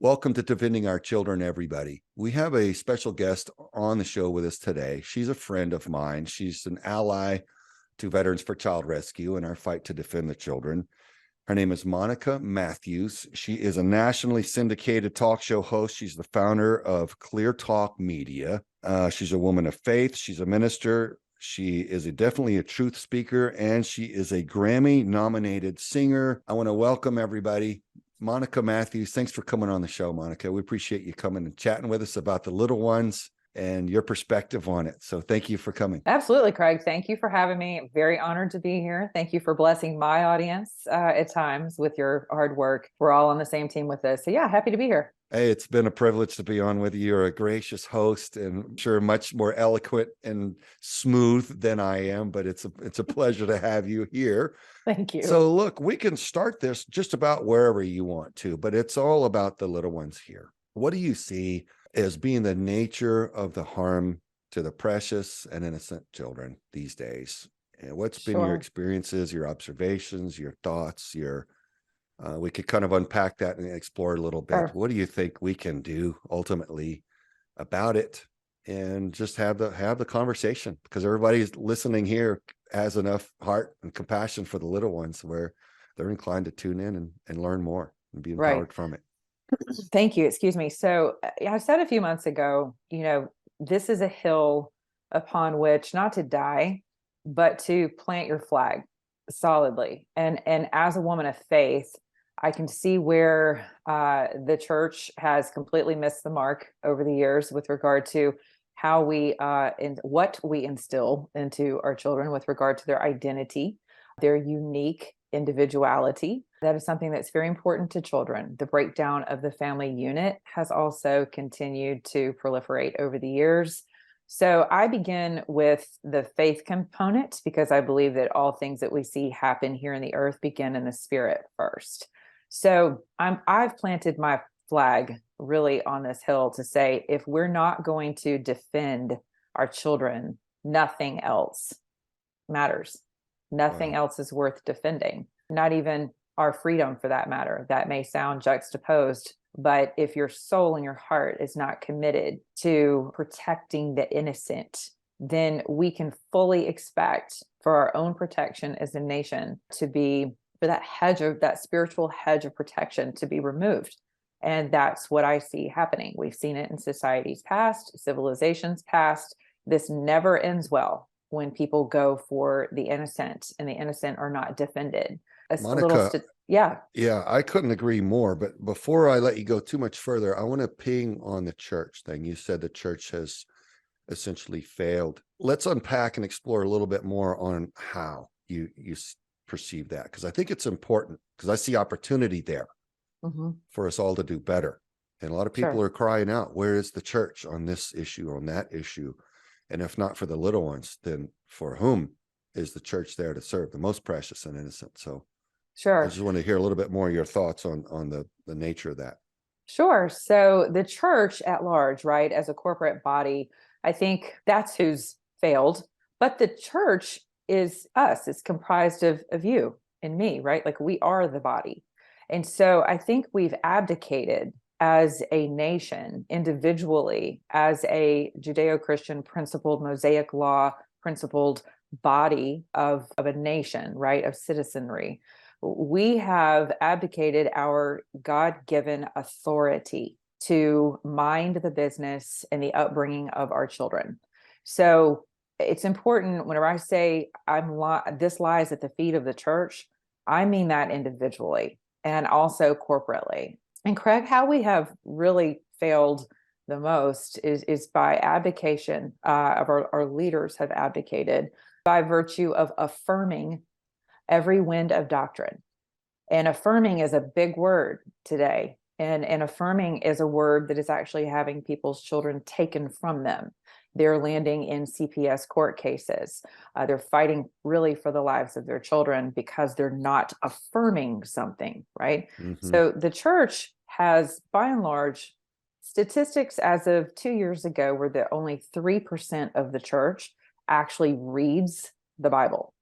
Welcome to Defending Our Children, everybody. We have a special guest on the show with us today. She's a friend of mine. She's an ally to Veterans for Child Rescue in our fight to defend the children. Her name is Monica Matthews. She is a nationally syndicated talk show host. She's the founder of Clear Talk Media. She's a woman of faith. She's a minister. She is definitely a truth speaker, and she is a Grammy-nominated singer. I want to welcome everybody. Monica Matthews, thanks for coming on the show, Monica. We appreciate you coming and chatting with us about the little ones and your perspective on it. So thank you for coming. Absolutely, Craig. Thank you for having me. I'm very honored to be here. Thank you for blessing my audience at times with your hard work. We're all on the same team with this. So yeah, happy to be here. Hey, it's been a privilege to be on with you. You're a gracious host and I'm sure much more eloquent and smooth than I am, but it's a pleasure to have you here. Thank you. So look, we can start this just about wherever you want to, but it's all about the little ones here. What do you see as being the nature of the harm to the precious and innocent children these days? And what's been your experiences, your observations, your thoughts, we could kind of unpack that and explore a little bit. Sure. What do you think we can do ultimately about it, and just have the conversation? Because everybody's listening here has enough heart and compassion for the little ones where they're inclined to tune in and learn more and be empowered from it. Thank you. Excuse me. So I said a few months ago, this is a hill upon which not to die, but to plant your flag solidly. And as a woman of faith, I can see where the church has completely missed the mark over the years with regard to how we and what we instill into our children with regard to their identity, their unique individuality. That is something that's very important to children. The breakdown of the family unit has also continued to proliferate over the years. So I begin with the faith component because I believe that all things that we see happen here in the earth begin in the spirit first. So I've planted my flag really on this hill to say, if we're not going to defend our children, nothing else matters. Nothing else is worth defending, not even our freedom for that matter. That may sound juxtaposed, but if your soul and your heart is not committed to protecting the innocent, then we can fully expect for our own protection as a nation to be, for that spiritual hedge of protection to be removed. And that's what I see happening. We've seen it in societies past, civilizations past. This never ends well when people go for the innocent and the innocent are not defended. Monica, yeah, I couldn't agree more. But before I let you go too much further, I want to ping on the church thing. You said the church has essentially failed. Let's unpack and explore a little bit more on how you perceive that, because I think it's important, because I see opportunity there for us all to do better. And a lot of people are crying out, where is the church on this issue, on that issue? And if not for the little ones, then for whom is the church there to serve? The most precious and innocent. So I just want to hear a little bit more of your thoughts on the nature of that. Sure. So the church at large, right, as a corporate body, I think that's who's failed. But the church is us. It's comprised of you and me, right? Like we are the body. And so I think we've abdicated as a nation, individually, as a Judeo-Christian principled, Mosaic law principled body of a nation, right, of citizenry. We have abdicated our God-given authority to mind the business and the upbringing of our children. So it's important whenever I say this lies at the feet of the church, I mean that individually and also corporately. And Craig, how we have really failed the most is by abdication of our leaders have abdicated by virtue of affirming every wind of doctrine. And affirming is a big word today. And affirming is a word that is actually having people's children taken from them. They're landing in CPS court cases. They're fighting really for the lives of their children because they're not affirming something, right? So the church has, by and large, statistics as of 2 years ago were that only 3% of the church actually reads the Bible.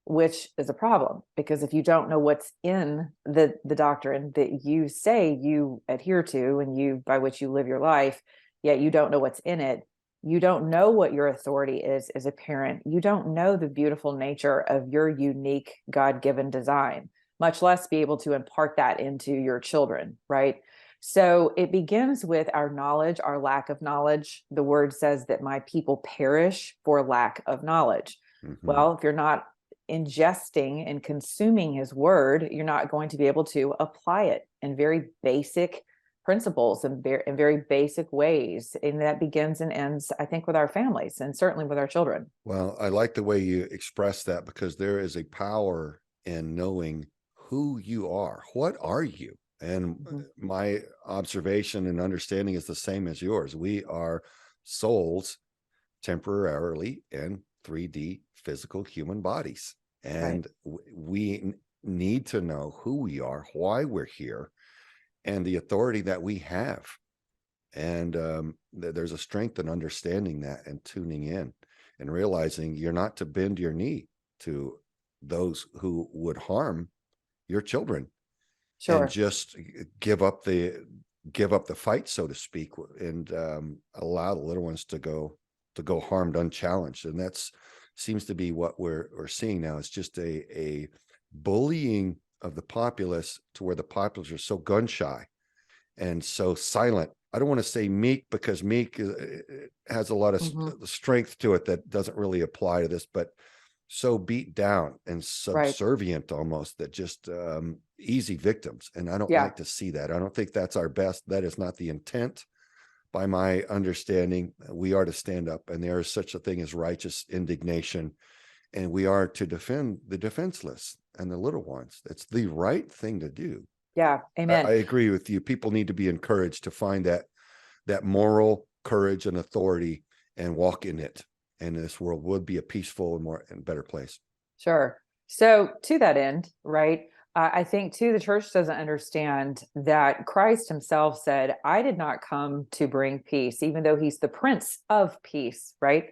which is a problem, because if you don't know what's in the doctrine that you say you adhere to and you by which you live your life, yet you don't know what's in it, you don't know what your authority is as a parent. You don't know the beautiful nature of your unique God-given design, much less be able to impart that into your children, right? So it begins with our knowledge, our lack of knowledge. The word says that my people perish for lack of knowledge. Mhm. Well, if you're not ingesting and consuming his word, you're not going to be able to apply it in very basic principles and in very basic ways. And that begins and ends, I think, with our families and certainly with our children. Well, I like the way you express that, because there is a power in knowing who you are. What are you? And Mhm. my observation and understanding is the same as yours. We are souls temporarily in 3D physical human bodies. Right. And we need to know who we are, why we're here, and the authority that we have. And there's a strength in understanding that and tuning in and realizing you're not to bend your knee to those who would harm your children, and Sure. just give up the fight, so to speak, and allow the little ones to go harmed unchallenged. And that's seems to be what we're seeing now. It's just a bullying of the populace, to where the populace are so gun shy and so silent. I don't want to say meek, because meek has a lot of Hmm. strength to it that doesn't really apply to this, but so beat down and Right. subservient almost, that just easy victims. And I don't Yeah. like to see that. I don't think that's our best. That is not the intent. By my understanding, we are to stand up, and there is such a thing as righteous indignation, and we are to defend the defenseless and the little ones. It's the right thing to do. Yeah. I Amen. agree with you. People need to be encouraged to find that moral courage and authority and walk in it. And this world would be a peaceful and more and better place. Sure. So to that end, right, I think too, the church doesn't understand that Christ himself said, I did not come to bring peace, even though he's the Prince of Peace, right?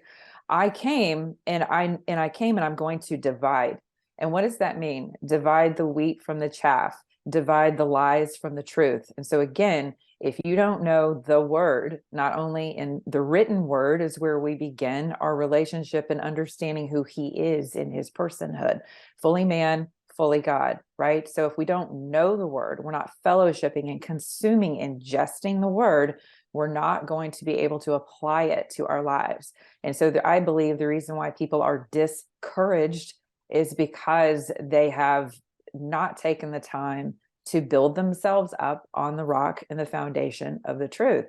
I came and I'm going to divide. And what does that mean? Divide the wheat from the chaff, divide the lies from the truth. And so again, if you don't know the word, not only in the written word is where we begin our relationship and understanding who he is in his personhood, fully man, fully God, right? So if we don't know the word, we're not fellowshipping and consuming, ingesting the word, we're not going to be able to apply it to our lives. And so I believe the reason why people are discouraged is because they have not taken the time to build themselves up on the rock and the foundation of the truth.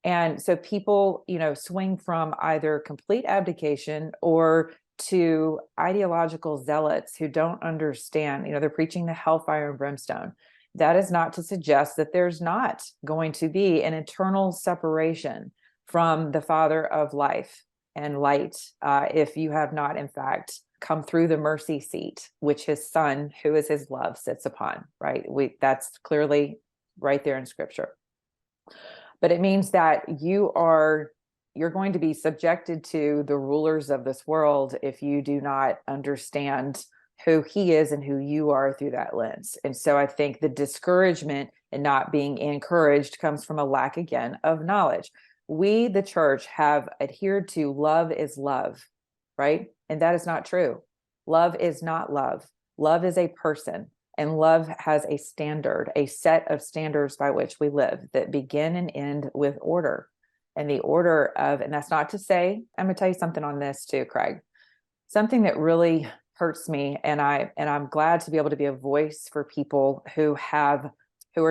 And so people, swing from either complete abdication or to ideological zealots who don't understand, they're preaching the hellfire and brimstone. That is not to suggest that there's not going to be an eternal separation from the Father of life and light, if you have not, in fact, come through the mercy seat, which his son, who is his love, sits upon, right? That's clearly right there in scripture. But it means that you're going to be subjected to the rulers of this world if you do not understand who he is and who you are through that lens. And so I think the discouragement and not being encouraged comes from a lack, again, of knowledge. We, the church, have adhered to love is love, right? And that is not true. Love is not love. Love is a person. And love has a standard, a set of standards by which we live that begin and end with order. And the order of, and that's not to say, I'm going to tell you something on this too, Craig. Something that really hurts me, and I'm glad to be able to be a voice for people who are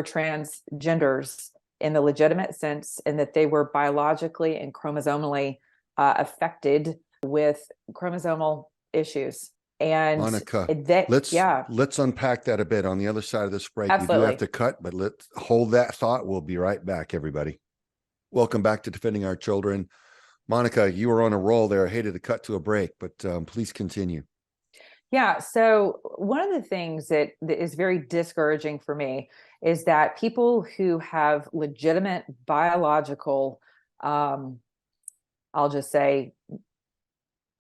transgenders in the legitimate sense, and that they were biologically and chromosomally affected with chromosomal issues. And Monica, that, yeah, let's unpack that a bit on the other side of this break. We do have absolutely. to cut, but let's hold that thought. We'll be right back, everybody. Welcome back to Defending Our Children. Monica, you were on a roll there. I hated to cut to a break, but please continue. Yeah. So one of the things that is very discouraging for me is that people who have legitimate biological, I'll just say,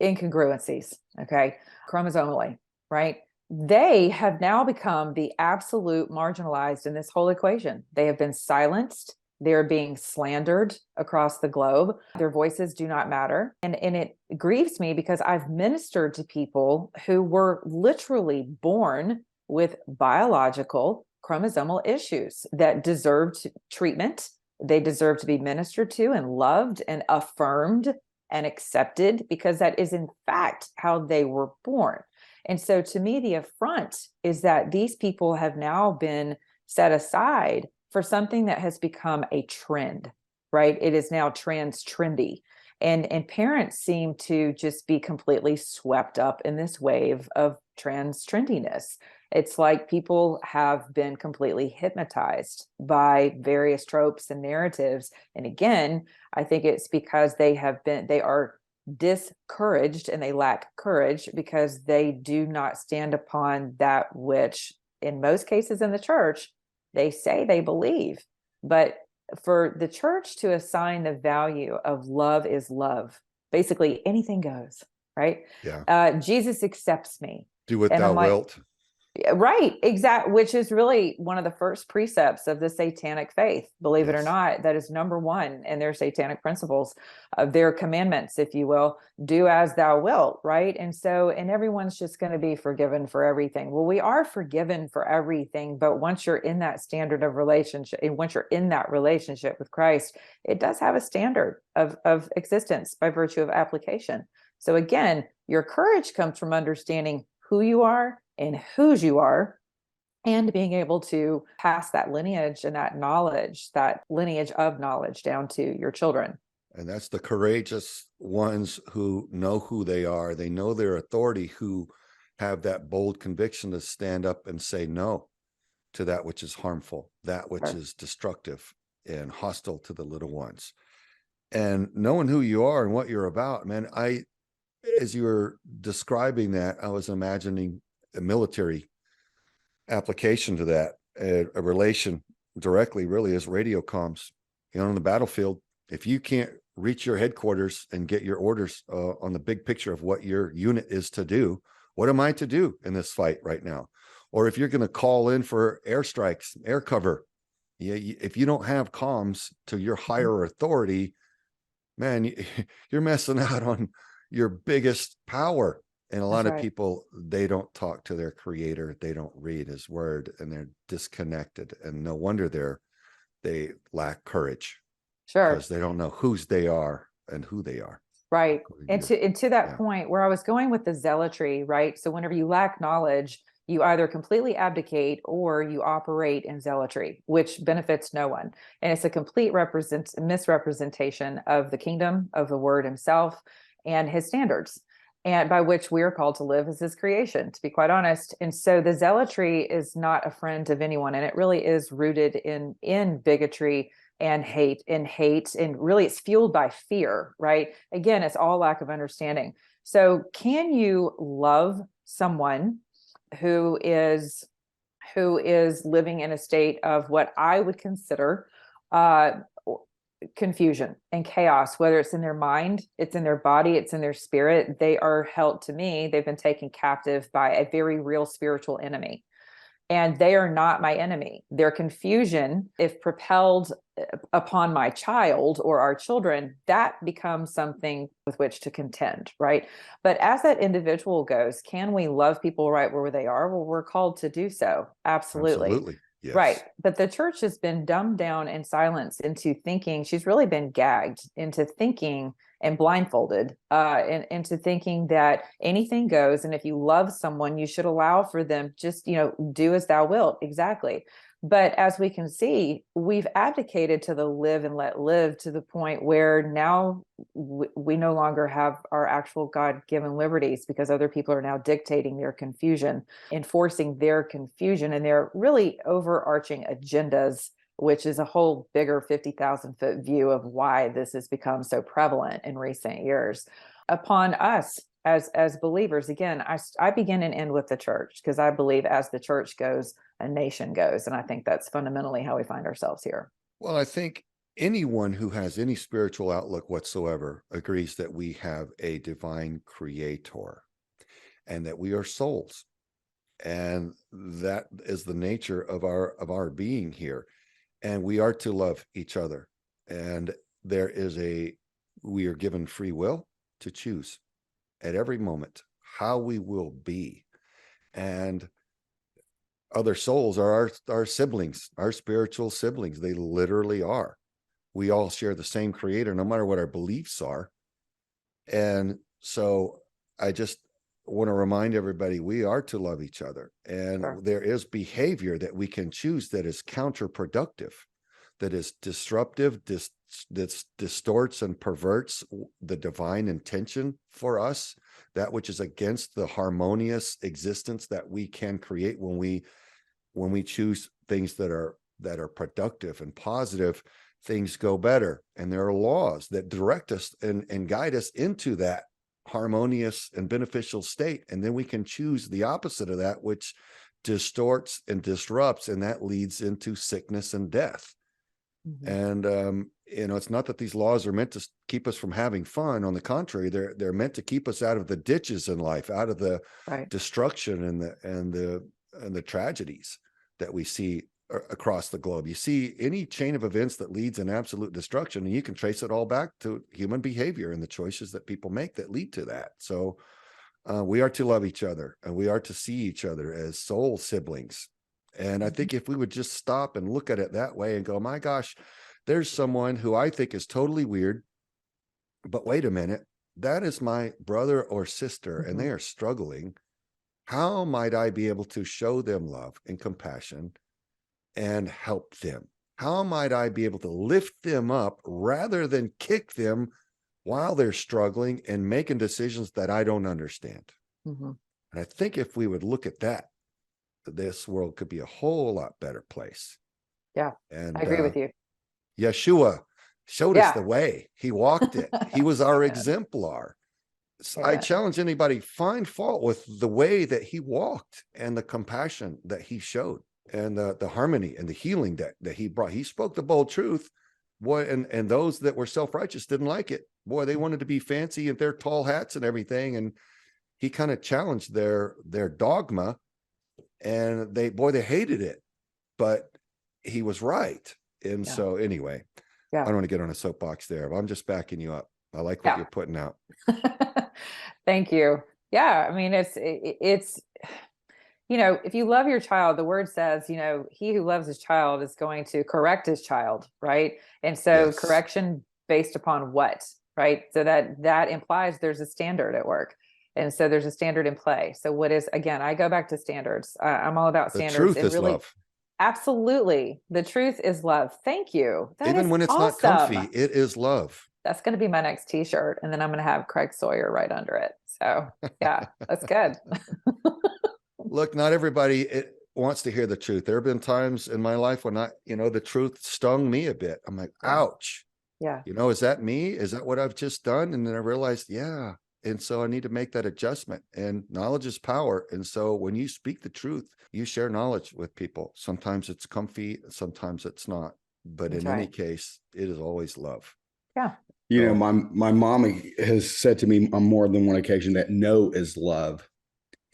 incongruencies, okay, chromosomally. right? They have now become the absolute marginalized in this whole equation. They have been silenced. They're being slandered across the globe. Their voices do not matter. And it grieves me because I've ministered to people who were literally born with biological chromosomal issues that deserved treatment. They deserve to be ministered to and loved and affirmed and accepted, because that is in fact how they were born. And so to me, the affront is that these people have now been set aside for something that has become a trend, right? It is now trendy. And parents seem to just be completely swept up in this wave of trendiness. It's like people have been completely hypnotized by various tropes and narratives. And again, I think it's because they are discouraged and they lack courage because they do not stand upon that which, in most cases in the church, they say they believe. But for the church to assign the value of love is love, basically anything goes, right? Yeah. Jesus accepts me. Do what And thou I'm like, wilt. right, exact, which is really one of the first precepts of the satanic faith, believe it or Yes. not. That is number one in their satanic principles, of their commandments, if you will. Do as thou wilt, right? And so, and everyone's just going to be forgiven for everything. Well, we are forgiven for everything, but once you're in that standard of relationship, and once you're in that relationship with Christ, it does have a standard of existence by virtue of application. So again, your courage comes from understanding who you are and whose you are, and being able to pass that lineage and that knowledge, that lineage of knowledge, down to your children. And that's the courageous ones who know who they are. They know their authority, who have that bold conviction to stand up and say no to that which is harmful, that which Sure. is destructive and hostile to the little ones. And knowing who you are and what you're about, man, as you were describing that, I was imagining a military application to that, a relation directly really is radio comms. On the battlefield, if you can't reach your headquarters and get your orders on the big picture of what your unit is to do, what am I to do in this fight right now? Or if you're going to call in for airstrikes, air cover, if you don't have comms to your higher authority, man, you're messing out on your biggest power. And a That's lot of right. people, they don't talk to their creator. They don't read his word, and they're disconnected. And no wonder they lack courage, because Sure. they don't know whose they are and who they are. Right. And to that Yeah, point where I was going with the zealotry, right? So whenever you lack knowledge, you either completely abdicate or you operate in zealotry, which benefits no one. And it's a complete misrepresentation of the kingdom, of the word himself and his standards, and by which we are called to live as his creation, to be quite honest. And so the zealotry is not a friend of anyone. And it really is rooted in bigotry and hate, and really it's fueled by fear, right? Again, it's all lack of understanding. So can you love someone who is living in a state of what I would consider uh confusion and chaos, whether it's in their mind, it's in their body, it's in their spirit? They are held, to me, they've been taken captive by a very real spiritual enemy, and they are not my enemy. Their confusion, if propelled upon my child or our children, that becomes something with which to contend, right? But as that individual goes, can we love people right where they are? Well, we're called to do so. Absolutely. absolutely. Right. Yes. But the church has been dumbed down and silenced into thinking. She's really been gagged into thinking and blindfolded into thinking that anything goes. And if you love someone, you should allow for them, just, do as thou wilt. Exactly. But as we can see, we've abdicated to the live and let live, to the point where now we no longer have our actual God-given liberties, because other people are now dictating their confusion, enforcing their confusion and their really overarching agendas, which is a whole bigger 50,000-foot view of why this has become so prevalent in recent years upon us as believers. Again, I begin and end with the church, because I believe as the church goes, a nation goes. And I think that's fundamentally how we find ourselves here. Well, I think anyone who has any spiritual outlook whatsoever agrees that we have a divine creator and that we are souls. And that is the nature of our being here. And we are to love each other. And we are given free will to choose at every moment how we will be. And other souls are our siblings, our spiritual siblings. They literally are. We all share the same creator, no matter what our beliefs are. And so I just want to remind everybody, we are to love each other. And Sure. there is behavior that we can choose that is counterproductive, that is disruptive, that distorts and perverts the divine intention for us, that which is against the harmonious existence that we can create when we choose things that are productive and positive. Things go better, and there are laws that direct us and guide us into that harmonious and beneficial state. And then we can choose the opposite of that, which distorts and disrupts, and that leads into sickness and death. Mm-hmm. And it's not that these laws are meant to keep us from having fun. On the contrary, they're meant to keep us out of the ditches in life, out of the destruction and the tragedies that we see across the globe. You see any chain of events that leads in absolute destruction, and you can trace it all back to human behavior and the choices that people make that lead to that. So we are to love each other, and we are to see each other as soul siblings. And I think if we would just stop and look at it that way and go, my gosh, there's someone who I think is totally weird, but wait a minute, that is my brother or sister, and they are struggling. How might I be able to show them love and compassion and help them? How might I be able to lift them up rather than kick them while they're struggling and making decisions that I don't understand? And I think if we would look at that, this world could be a whole lot better place. Yeah, and I agree with you. Yeshua showed us the way. He walked it. He was our exemplar. I challenge anybody, find fault with the way that he walked and the compassion that he showed and the harmony and the healing that he brought. He spoke the bold truth, boy, and those that were self-righteous didn't like it. Boy, they wanted to be fancy and their tall hats and everything. And he kind of challenged their dogma, and they hated it, but he was right. And so anyway, I don't want to get on a soapbox there, but I'm just backing you up. I like what you're putting out. Thank you. Yeah. I mean, it's, if you love your child, the word says, he who loves his child is going to correct his child. Right. And so correction based upon what, right? So that implies there's a standard at work. And so there's a standard in play. So what is, again, I go back to standards. I'm all about standards. The truth is really love. Absolutely. The truth is love. Thank you. Even when it's not comfy, it is love. That's going to be my next t-shirt. And then I'm going to have Craig Sawyer right under it. So yeah, that's good. Look, not everybody wants to hear the truth. There have been times in my life when the truth stung me a bit. I'm like, ouch. Yeah. Is that me? Is that what I've just done? And then I realized, yeah. And so I need to make that adjustment, and knowledge is power. And so when you speak the truth, you share knowledge with people. Sometimes it's comfy, sometimes it's not, but in any case, it is always love. Yeah. My mom has said to me on more than one occasion that no is love.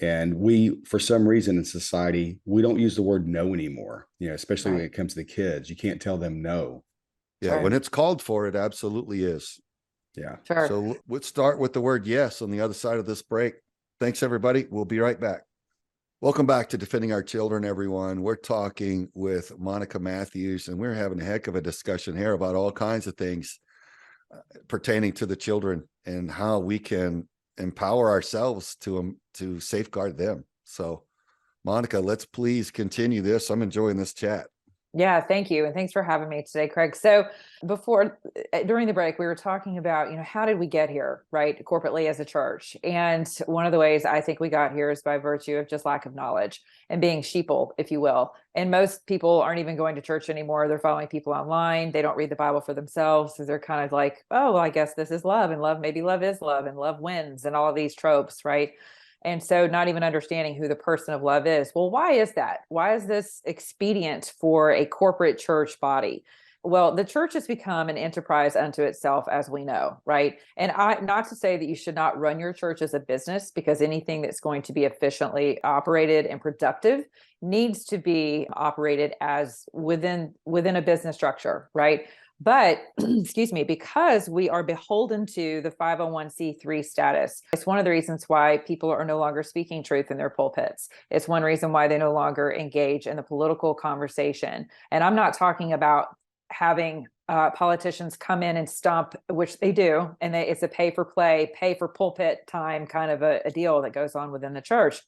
And we, for some reason in society, we don't use the word no anymore, especially when it comes to the kids. You can't tell them no. Yeah. When it's called for, it absolutely is. Yeah. Sure. So let's start with the word yes on the other side of this break. Thanks, everybody. We'll be right back. Welcome back to Defending Our Children, everyone. We're talking with Monica Matthews, and we're having a heck of a discussion here about all kinds of things pertaining to the children and how we can empower ourselves to safeguard them. So, Monica, let's please continue this. I'm enjoying this chat. Yeah, thank you. And thanks for having me today, Craig. So during the break, we were talking about, how did we get here, right? Corporately as a church. And one of the ways I think we got here is by virtue of just lack of knowledge and being sheeple, if you will. And most people aren't even going to church anymore. They're following people online. They don't read the Bible for themselves. So they're kind of like, oh, well, I guess this is love, and maybe love is love, and love wins, and all of these tropes, right? And so not even understanding who the person of love is. Well, why is that? Why is this expedient for a corporate church body? Well, the church has become an enterprise unto itself, as we know, right? And not to say that you should not run your church as a business, because anything that's going to be efficiently operated and productive needs to be operated as within a business structure, right? But excuse me, because we are beholden to the 501c3 status, it's one of the reasons why people are no longer speaking truth in their pulpits. It's one reason why they no longer engage in the political conversation. And I'm not talking about having politicians come in and stomp, which they do, and it's a pay for play, pay for pulpit time kind of a deal that goes on within the church.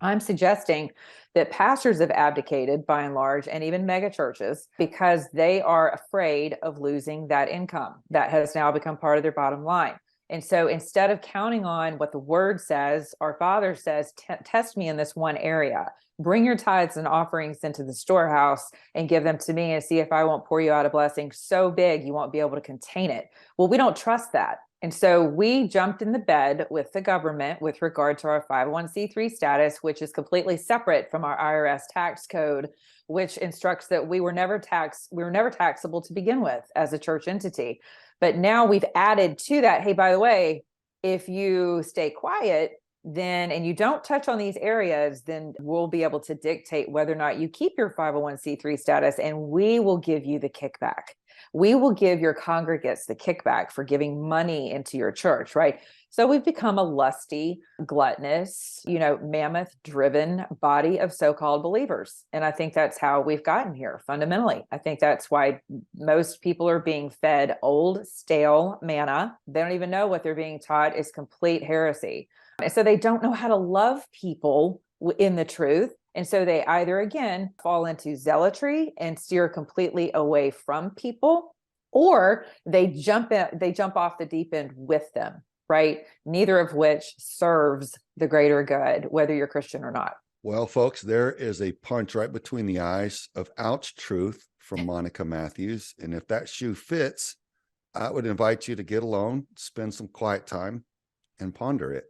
I'm suggesting that pastors have abdicated by and large, and even mega churches, because they are afraid of losing that income that has now become part of their bottom line. And so instead of counting on what the word says, our Father says, test me in this one area. Bring your tithes and offerings into the storehouse and give them to me, and see if I won't pour you out a blessing so big you won't be able to contain it. Well, we don't trust that. And so we jumped in the bed with the government with regard to our 501c3 status, which is completely separate from our IRS tax code, which instructs that we were never taxable to begin with as a church entity. But now we've added to that, hey, by the way, if you stay quiet, then, and you don't touch on these areas, then we'll be able to dictate whether or not you keep your 501c3 status, and we will give you the kickback. We will give your congregates the kickback for giving money into your church, right? So we've become a lusty, gluttonous, mammoth-driven body of so-called believers. And I think that's how we've gotten here fundamentally. I think that's why most people are being fed old, stale manna. They don't even know what they're being taught is complete heresy. And so they don't know how to love people in the truth. And so they either, again, fall into zealotry and steer completely away from people, or they jump off the deep end with them, right? Neither of which serves the greater good, whether you're Christian or not. Well, folks, there is a punch right between the eyes of ouch truth from Monica Matthews. And if that shoe fits, I would invite you to get alone, spend some quiet time, and ponder it.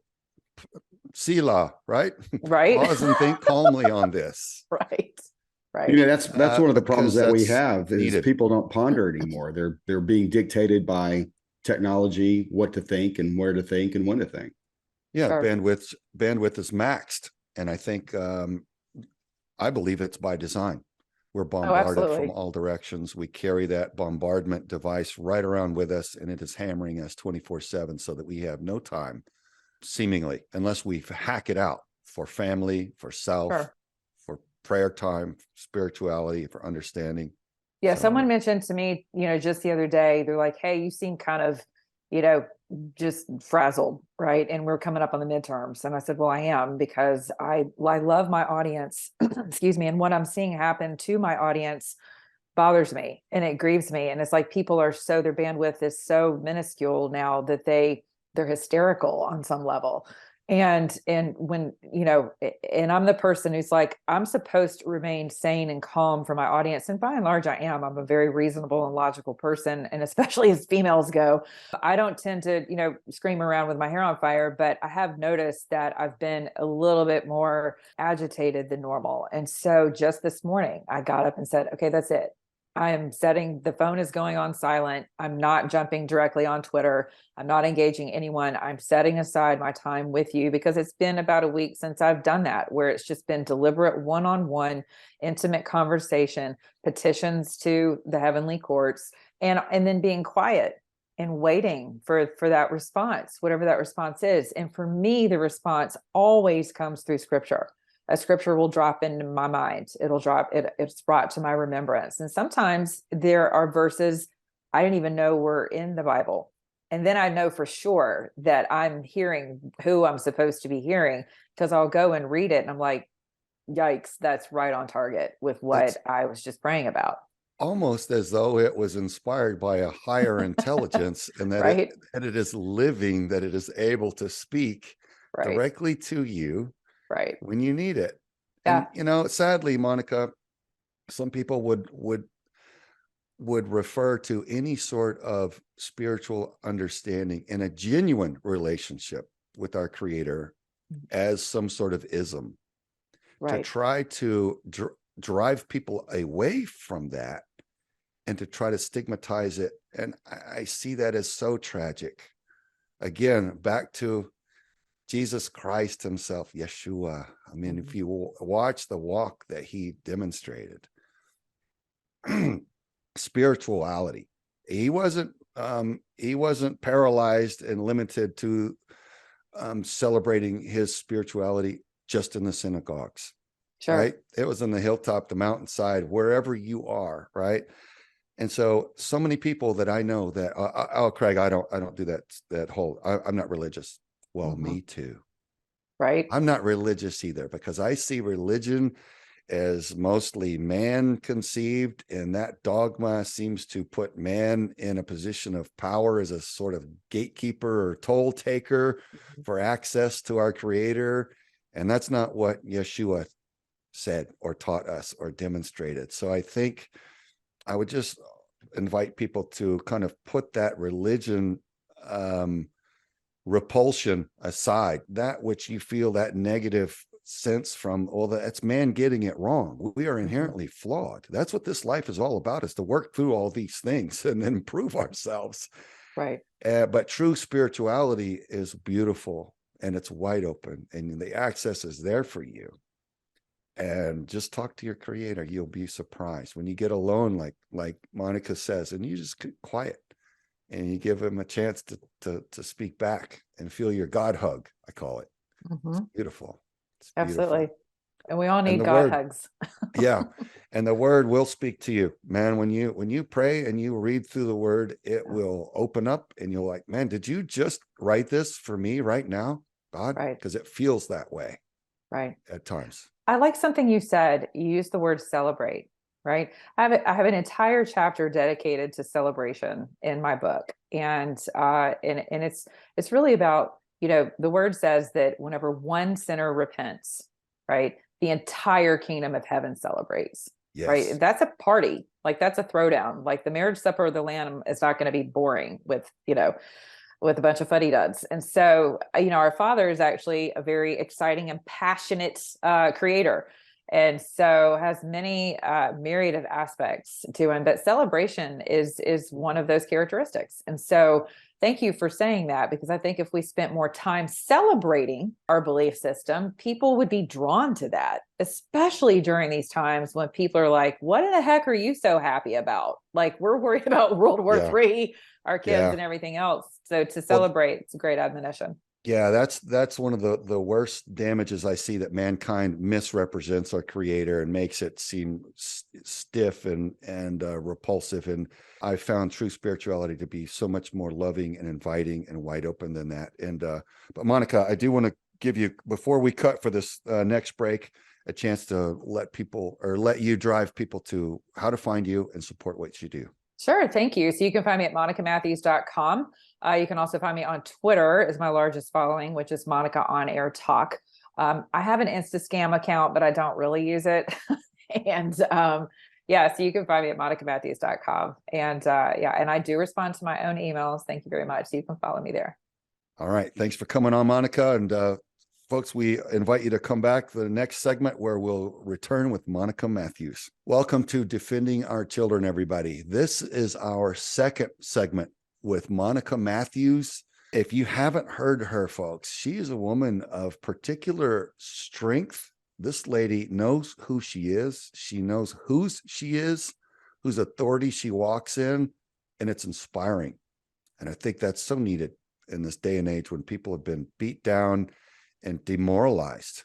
Selah, right? Right. Pause and think calmly on this. Right. That's one of the problems that we that's have is needed. people don't ponder anymore. They're being dictated by technology, what to think and where to think and when to think. Yeah, Sure. bandwidth is maxed, and I think I believe it's by design. We're bombarded from all directions. We carry that bombardment device right around with us, and it is hammering us 24/7, so that we have no time, seemingly, unless we hack it out for family, for self, Sure. for prayer time, spirituality, for understanding. Yeah, So, someone mentioned to me, just the other day, they're like, hey, you seem kind of, just frazzled, right? And we're coming up on the midterms. And I said, well, I am, because I love my audience, excuse me. And what I'm seeing happen to my audience bothers me and it grieves me. And it's like people are their bandwidth is so minuscule now that they're hysterical on some level. And when, and I'm the person who's like, I'm supposed to remain sane and calm for my audience. And by and large, I am. I'm a very reasonable and logical person. And especially as females go, I don't tend to, scream around with my hair on fire, but I have noticed that I've been a little bit more agitated than normal. And so just this morning, I got up and said, okay, that's it. The phone is going on silent. I'm not jumping directly on Twitter. I'm not engaging anyone. I'm setting aside my time with you, because it's been about a week since I've done that, where it's just been deliberate one-on-one, intimate conversation, petitions to the heavenly courts, and then being quiet and waiting for that response, whatever that response is. And for me, the response always comes through scripture. A scripture will drop into my mind. It's brought to my remembrance. And sometimes there are verses I didn't even know were in the Bible. And then I know for sure that I'm hearing who I'm supposed to be hearing, because I'll go and read it and I'm like, yikes, that's right on target with what I was just praying about. Almost as though it was inspired by a higher intelligence, and that, right. That it is living, that it is able to speak Right. directly to you. Right. When you need it. Yeah. And sadly, Monica, some people would refer to any sort of spiritual understanding in a genuine relationship with our Creator as some sort of ism, right. to try to drive people away from that and to try to stigmatize it. And I see that as so tragic. Again, back to Jesus Christ himself, Yeshua. I mean, if you watch the walk that he demonstrated, spirituality, he wasn't paralyzed and limited to celebrating his spirituality just in the synagogues. Sure. Right? It was on the hilltop, the mountainside, wherever you are, right? And so many people that I know that, oh, Craig, I don't do that whole, I'm not religious. Well, me too. Right. I'm not religious either, because I see religion as mostly man conceived, and that dogma seems to put man in a position of power as a sort of gatekeeper or toll taker for access to our creator. And that's not what Yeshua said or taught us or demonstrated. So I think I would just invite people to kind of put that religion repulsion aside, that which you feel that negative sense from, well, that's man getting it wrong. We are inherently flawed. That's what this life is all about, is to work through all these things and then improve ourselves. Right. But true spirituality is beautiful, and it's wide open, and the access is there for you. And just talk to your creator. You'll be surprised when you get alone, like Monica says, and you just get quiet and you give him a chance to speak back and feel your God hug. I call it. It's beautiful. It's beautiful. Absolutely. And we all need God word, hugs. Yeah. And the word will speak to you, man. When you pray and you read through the word, it will open up, and you're like, man, did you just write this for me right now, God? Right. Because it feels that way. Right. At times. I like something you said. You used the word celebrate, right? I have an entire chapter dedicated to celebration in my book. And it's really about, the word says that whenever one sinner repents, right, the entire kingdom of heaven celebrates. Yes. Right. That's a party. Like, that's a throwdown. Like, the marriage supper of the Lamb is not going to be boring with a bunch of fuddy-duds. And so, our Father is actually a very exciting and passionate creator. And so has many myriad of aspects to him, but celebration is one of those characteristics. And so thank you for saying that, because I think if we spent more time celebrating our belief system, people would be drawn to that, especially during these times when people are like, what in the heck are you so happy about? Like, we're worried about World War III, our kids and everything else. So to celebrate, it's a great admonition. Yeah, that's one of the worst damages I see, that mankind misrepresents our creator and makes it seem stiff and repulsive. And I found true spirituality to be so much more loving and inviting and wide open than that. And but Monica, I do want to give you, before we cut for this next break, a chance to let you drive people to how to find you and support what you do. Sure. Thank you. So you can find me at monicamatthews.com. You can also find me on Twitter, is my largest following, which is Monica On Air Talk. I have an Insta-scam account, but I don't really use it. And so you can find me at monicamatthews.com. And and I do respond to my own emails. Thank you very much. So you can follow me there. All right. Thanks for coming on, Monica. And folks, we invite you to come back for the next segment, where we'll return with Monica Matthews. Welcome to Defending Our Children, everybody. This is our second segment with Monica Matthews. If you haven't heard her, folks, she is a woman of particular strength. This lady knows who she is. She knows whose she is, whose authority she walks in, and it's inspiring. And I think that's so needed in this day and age, when people have been beat down and demoralized,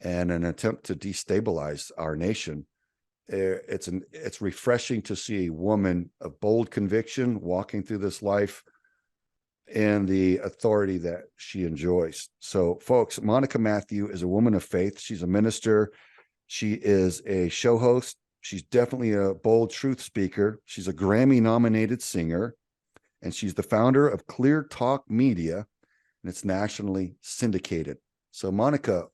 and an attempt to destabilize our nation. It's refreshing to see a woman of bold conviction walking through this life and the authority that she enjoys. So, folks, Monica Matthews is a woman of faith. She's a minister. She is a show host. She's definitely a bold truth speaker. She's a Grammy-nominated singer, and she's the founder of Clear Talk Media, and it's nationally syndicated. So, Monica,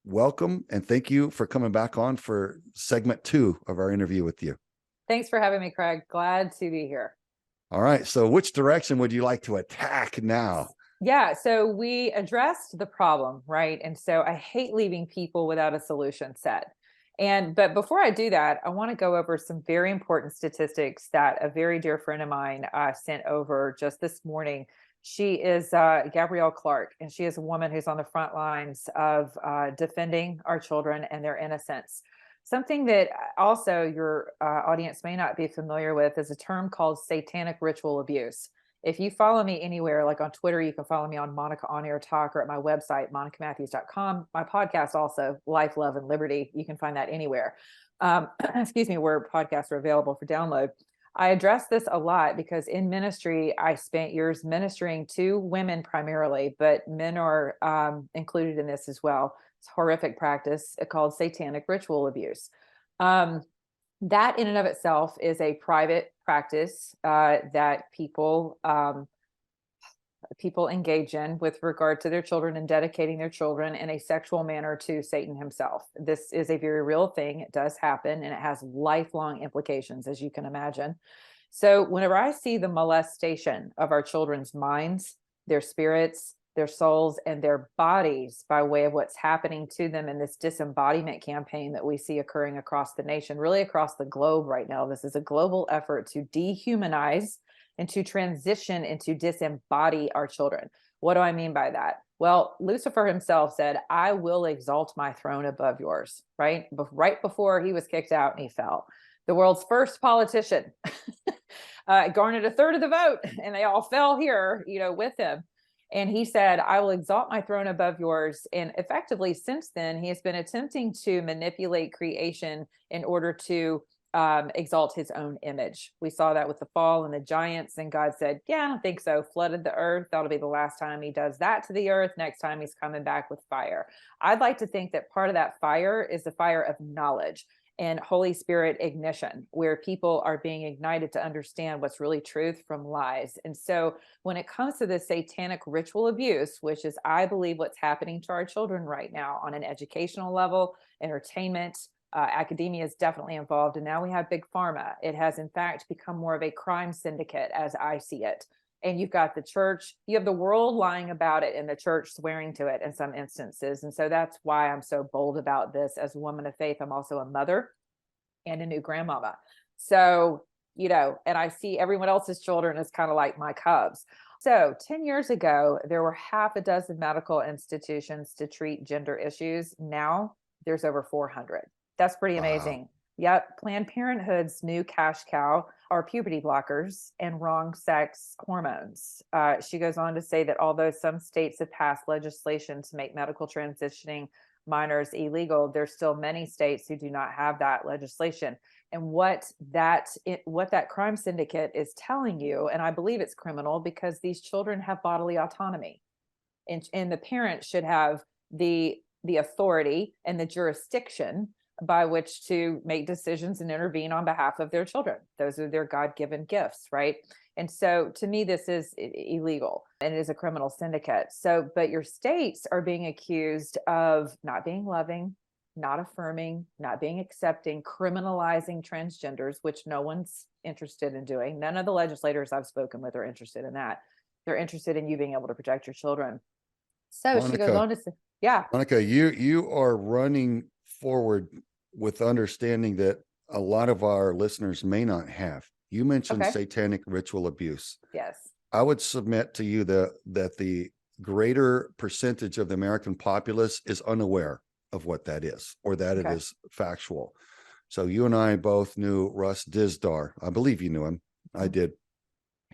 welcome, and thank you for coming back on for segment 2 of our interview with you. Thanks for having me, Craig. Glad to be here. All right. So which direction would you like to attack now? Yeah. So we addressed the problem, right? And so I hate leaving people without a solution set. But before I do that, I want to go over some very important statistics that a very dear friend of mine sent over just this morning. She is Gabrielle Clark, and she is a woman who's on the front lines of defending our children and their innocence. Something that also your audience may not be familiar with is a term called satanic ritual abuse. If you follow me anywhere, like on Twitter, you can follow me on Monica On Air Talk, or at my website, monicamatthews.com. My podcast also, Life, Love, and Liberty. You can find that anywhere. Excuse me, where podcasts are available for download. I address this a lot because in ministry, I spent years ministering to women primarily, but men are included in this as well. It's a horrific practice called satanic ritual abuse. That in and of itself is a private practice that people engage in with regard to their children and dedicating their children in a sexual manner to Satan himself. This is a very real thing. It does happen, and it has lifelong implications, as you can imagine. So whenever I see the molestation of our children's minds, their spirits, their souls, and their bodies by way of what's happening to them in this disembodiment campaign that we see occurring across the nation, really across the globe right now. This is a global effort to dehumanize and to transition into disembody our children. What do I mean by that? Well, Lucifer himself said, I will exalt my throne above yours, right? Right before he was kicked out and he fell. The world's first politician garnered a third of the vote, and they all fell here, with him. And he said, I will exalt my throne above yours. And effectively, since then, he has been attempting to manipulate creation in order to exalt his own image. We saw that with the fall and the giants. And God said, yeah, I don't think so. Flooded the earth. That'll be the last time he does that to the earth. Next time he's coming back with fire. I'd like to think that part of that fire is the fire of knowledge and Holy Spirit ignition, where people are being ignited to understand what's really truth from lies. And so when it comes to the satanic ritual abuse, which is, I believe, what's happening to our children right now on an educational level, entertainment, academia is definitely involved. And now we have big pharma. It has, in fact, become more of a crime syndicate as I see it. And you've got the church, you have the world lying about it and the church swearing to it in some instances. And so that's why I'm so bold about this. As a woman of faith, I'm also a mother and a new grandmama. So, and I see everyone else's children as kind of like my cubs. So 10 years ago, there were half a dozen medical institutions to treat gender issues. Now there's over 400. That's pretty amazing. Wow. Yep. Planned Parenthood's new cash cow are puberty blockers and wrong sex hormones. She goes on to say that although some states have passed legislation to make medical transitioning minors illegal, there's still many states who do not have that legislation. And what that crime syndicate is telling you, and I believe it's criminal, because these children have bodily autonomy, and the parent should have the authority and the jurisdiction by which to make decisions and intervene on behalf of their children. Those are their God-given gifts, right? And so to me, this is illegal and it is a criminal syndicate. So, but your states are being accused of not being loving, not affirming, not being accepting, criminalizing transgenders, which no one's interested in doing. None of the legislators I've spoken with are interested in that. They're interested in you being able to protect your children. So Monica, she goes on to say, yeah. Monica, you are running forward with understanding that a lot of our listeners may not have. You mentioned satanic ritual abuse. Yes. I would submit to you that the greater percentage of the American populace is unaware of what that is, or that it is factual. So you and I both knew Russ Dizdar. I believe you knew him. I did.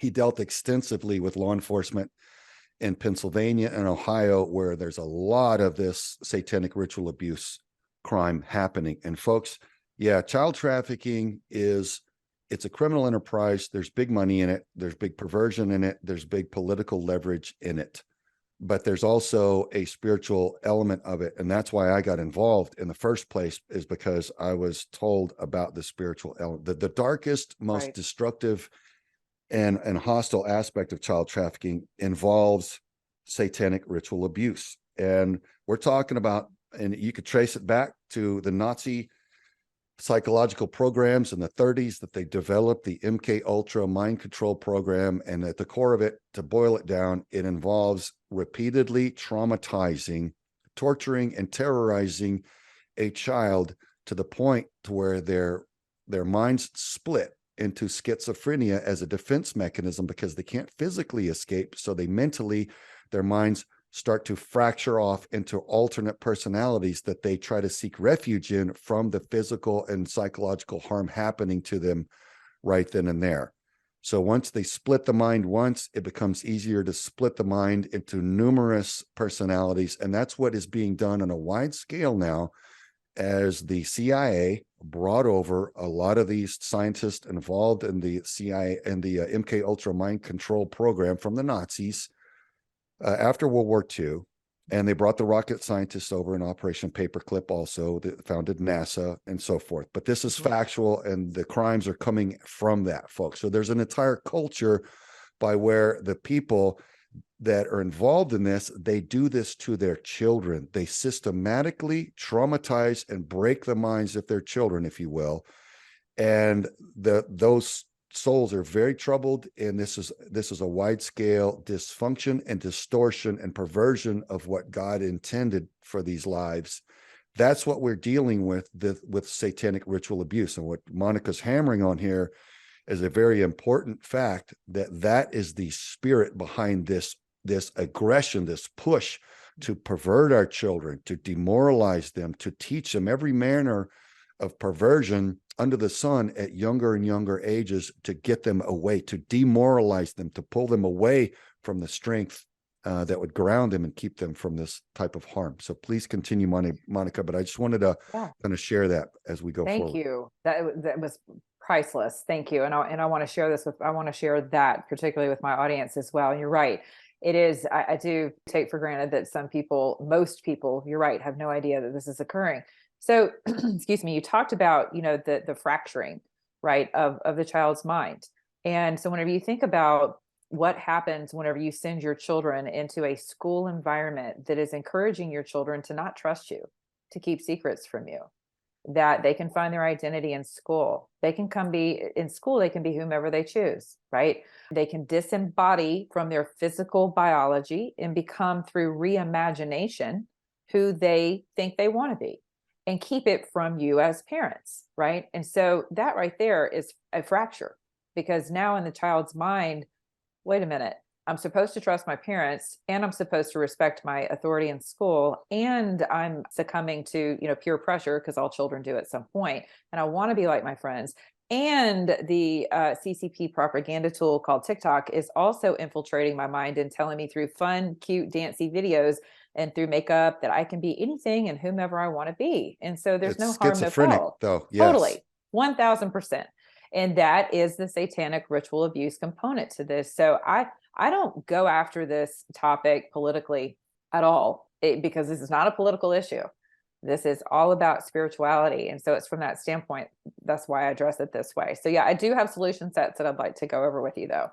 He dealt extensively with law enforcement in Pennsylvania and Ohio, where there's a lot of this satanic ritual abuse crime happening. And folks, child trafficking it's a criminal enterprise. There's big money in it. There's big perversion in it. There's big political leverage in it. But there's also a spiritual element of it. And that's why I got involved in the first place, is because I was told about the spiritual element. The darkest, most destructive and hostile aspect of child trafficking involves satanic ritual abuse. And we're talking about, and you could trace it back to the Nazi psychological programs in the 30s that they developed, the MK Ultra mind control program. And at the core of it, to boil it down, it involves repeatedly traumatizing, torturing, and terrorizing a child to the point to where their minds split into schizophrenia as a defense mechanism because they can't physically escape. So they mentally, their minds start to fracture off into alternate personalities that they try to seek refuge in from the physical and psychological harm happening to them right then and there. So once they split the mind once, it becomes easier to split the mind into numerous personalities. And that's what is being done on a wide scale now, as the CIA brought over a lot of these scientists involved in the CIA and the MK Ultra mind control program from the Nazis after World War II. And they brought the rocket scientists over in Operation Paperclip also, that founded NASA and so forth. But this is factual, and the crimes are coming from that, folks. So there's an entire culture by where the people that are involved in this, they do this to their children. They systematically traumatize and break the minds of their children, if you will. And those souls are very troubled, and this is a wide scale dysfunction and distortion and perversion of what God intended for these lives. That's what we're dealing with satanic ritual abuse. And what Monica's hammering on here is a very important fact, that is the spirit behind this aggression, this push to pervert our children, to demoralize them, to teach them every manner of perversion under the sun at younger and younger ages, to get them away, to demoralize them, to pull them away from the strength that would ground them and keep them from this type of harm. So please continue, Monica, but I just wanted to kind of share that as we go forward. Thank you. That was priceless. Thank you. And I want to share this I want to share that particularly with my audience as well. And you're right. It is, I do take for granted that most people, you're right, have no idea that this is occurring. So, excuse me, you talked about, the fracturing, right, of the child's mind. And so whenever you think about what happens whenever you send your children into a school environment that is encouraging your children to not trust you, to keep secrets from you, that they can find their identity in school. They can they can be whomever they choose, right? They can disembody from their physical biology and become, through reimagination, who they think they want to be, and keep it from you as parents, right? And so that right there is a fracture, because now in the child's mind, wait a minute, I'm supposed to trust my parents, and I'm supposed to respect my authority in school, and I'm succumbing to, peer pressure, because all children do at some point, and I want to be like my friends. And the CCP propaganda tool called TikTok is also infiltrating my mind and telling me through fun, cute, dancy videos and through makeup that I can be anything and whomever I want to be. And so there's no harm, no foul. Though. Yes. Totally. 1000%. And that is the satanic ritual abuse component to this. So I don't go after this topic politically at all, because this is not a political issue. This is all about spirituality. And so it's from that standpoint, that's why I address it this way. So yeah, I do have solution sets that I'd like to go over with you though.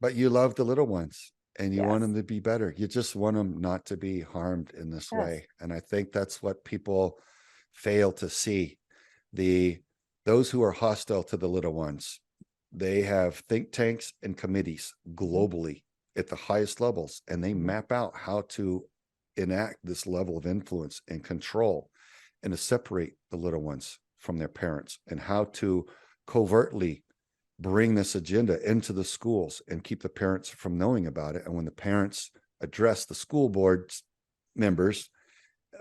But you love the little ones, and you want Yes. them to be better. You just want them not to be harmed in this way. And I think that's what people fail to see. Those who are hostile to the little ones, they have think tanks and committees globally at the highest levels, and they map out how to enact this level of influence and control, and to separate the little ones from their parents, and how to covertly bring this agenda into the schools and keep the parents from knowing about it. And when the parents address the school board members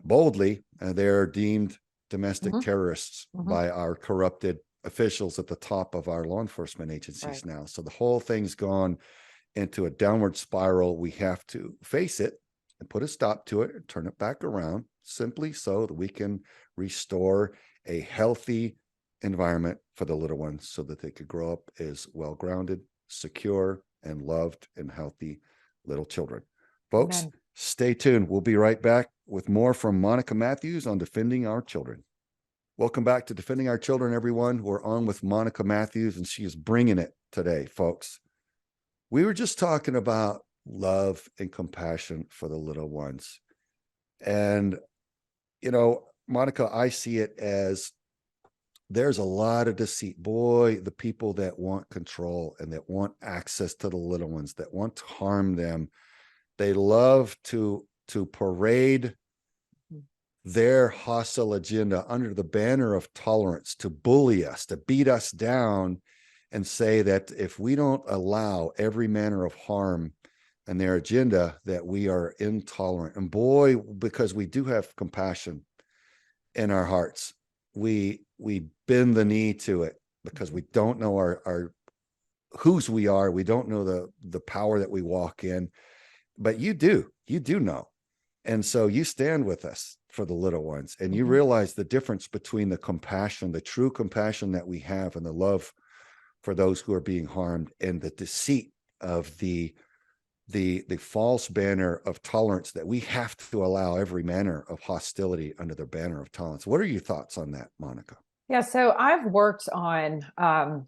boldly, they're deemed domestic terrorists by our corrupted officials at the top of our law enforcement agencies now. So the whole thing's gone into a downward spiral. We have to face it and put a stop to it and turn it back around, simply so that we can restore a healthy environment for the little ones, so that they could grow up as well-grounded, secure, and loved and healthy little children. Folks, Amen. Stay tuned. We'll be right back with more from Monica Matthews on Defending Our Children. Welcome back to Defending Our Children, everyone. We're on with Monica Matthews, and she is bringing it today, folks. We were just talking about love and compassion for the little ones. And, Monica, I see it as there's a lot of deceit. Boy, the people that want control and that want access to the little ones, that want to harm them, they love to parade their hostile agenda under the banner of tolerance to bully us, to beat us down, and say that if we don't allow every manner of harm and their agenda, that we are intolerant. And boy, because we do have compassion in our hearts, we bend the knee to it because we don't know our whose we are. We don't know the power that we walk in, but you do know. And so you stand with us for the little ones, and you realize the difference between the compassion, the true compassion that we have, and the love for those who are being harmed, and the deceit of the false banner of tolerance, that we have to allow every manner of hostility under the banner of tolerance. What are your thoughts on that, Monica? Yeah, so I've worked on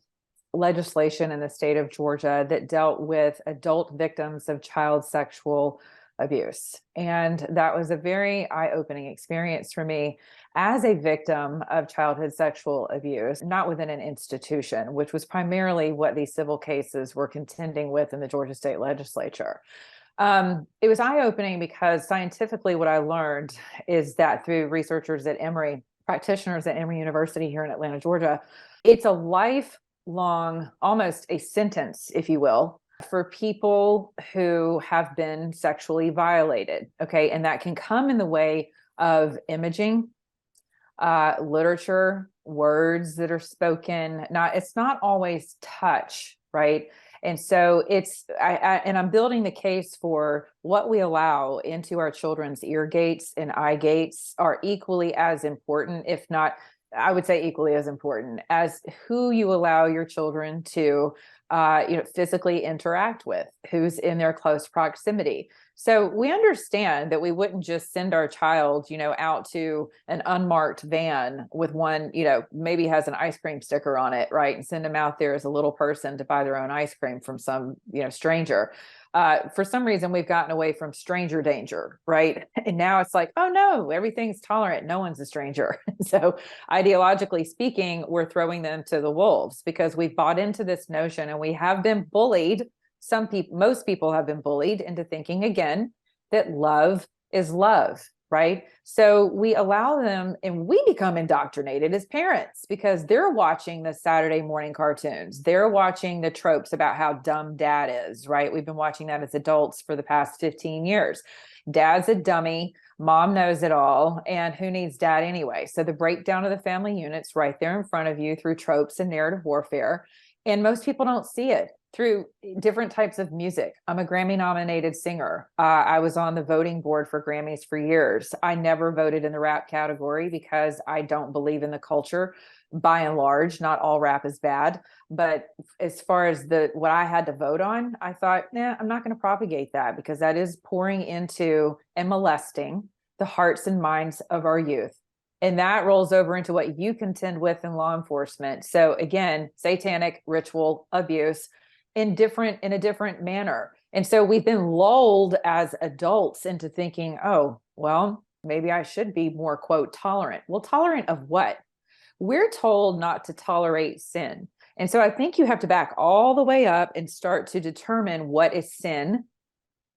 legislation in the state of Georgia that dealt with adult victims of child sexual abuse. And that was a very eye-opening experience for me as a victim of childhood sexual abuse, not within an institution, which was primarily what these civil cases were contending with in the Georgia state legislature. It was eye-opening because scientifically what I learned is that through researchers at Emory, practitioners at Emory University here in Atlanta, Georgia, it's a lifelong, almost a sentence, if you will, for people who have been sexually violated. Okay. And that can come in the way of imaging, literature, words that are spoken. It's not always touch, right? And so I'm building the case for what we allow into our children's ear gates and eye gates are equally as important, if not, I would say equally as important as who you allow your children to physically interact with, who's in their close proximity. So we understand that we wouldn't just send our child, out to an unmarked van with one, maybe has an ice cream sticker on it, right? And send them out there as a little person to buy their own ice cream from some, stranger. For some reason, we've gotten away from stranger danger, right? And now it's like, oh no, everything's tolerant. No one's a stranger. So ideologically speaking, we're throwing them to the wolves because we've bought into this notion and we have been bullied. Most people have been bullied into thinking again that love is love, right? So we allow them and we become indoctrinated as parents because they're watching the Saturday morning cartoons. They're watching the tropes about how dumb dad is, right? We've been watching that as adults for the past 15 years. Dad's a dummy. Mom knows it all. And who needs dad anyway? So the breakdown of the family unit's right there in front of you through tropes and narrative warfare. And most people don't see it through different types of music. I'm a Grammy-nominated singer. I was on the voting board for Grammys for years. I never voted in the rap category because I don't believe in the culture. By and large, not all rap is bad. But as far as what I had to vote on, I thought, I'm not going to propagate that because that is pouring into and molesting the hearts and minds of our youth. And that rolls over into what you contend with in law enforcement. So again, satanic ritual abuse in a different manner. And so we've been lulled as adults into thinking, oh, well, maybe I should be more, quote, tolerant. Well, tolerant of what? We're told not to tolerate sin. And so I think you have to back all the way up and start to determine what is sin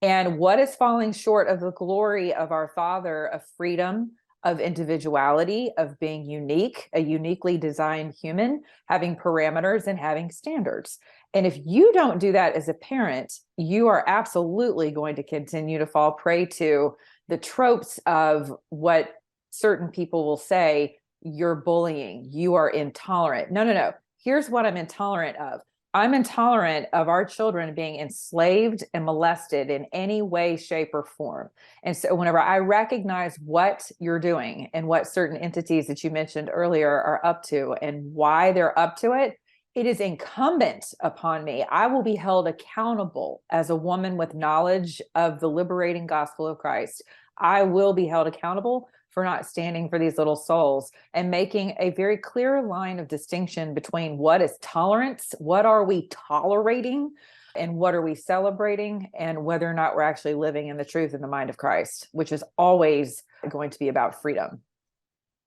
and what is falling short of the glory of our Father of freedom, of individuality, of being unique, a uniquely designed human, having parameters and having standards. And if you don't do that as a parent, you are absolutely going to continue to fall prey to the tropes of what certain people will say, you're bullying, you are intolerant. No. Here's what I'm intolerant of. I'm intolerant of our children being enslaved and molested in any way, shape, or form. And so whenever I recognize what you're doing and what certain entities that you mentioned earlier are up to and why they're up to it, it is incumbent upon me. I will be held accountable as a woman with knowledge of the liberating gospel of Christ. I will be held accountable for not standing for these little souls and making a very clear line of distinction between what is tolerance, what are we tolerating, and what are we celebrating, and whether or not we're actually living in the truth in the mind of Christ, which is always going to be about freedom.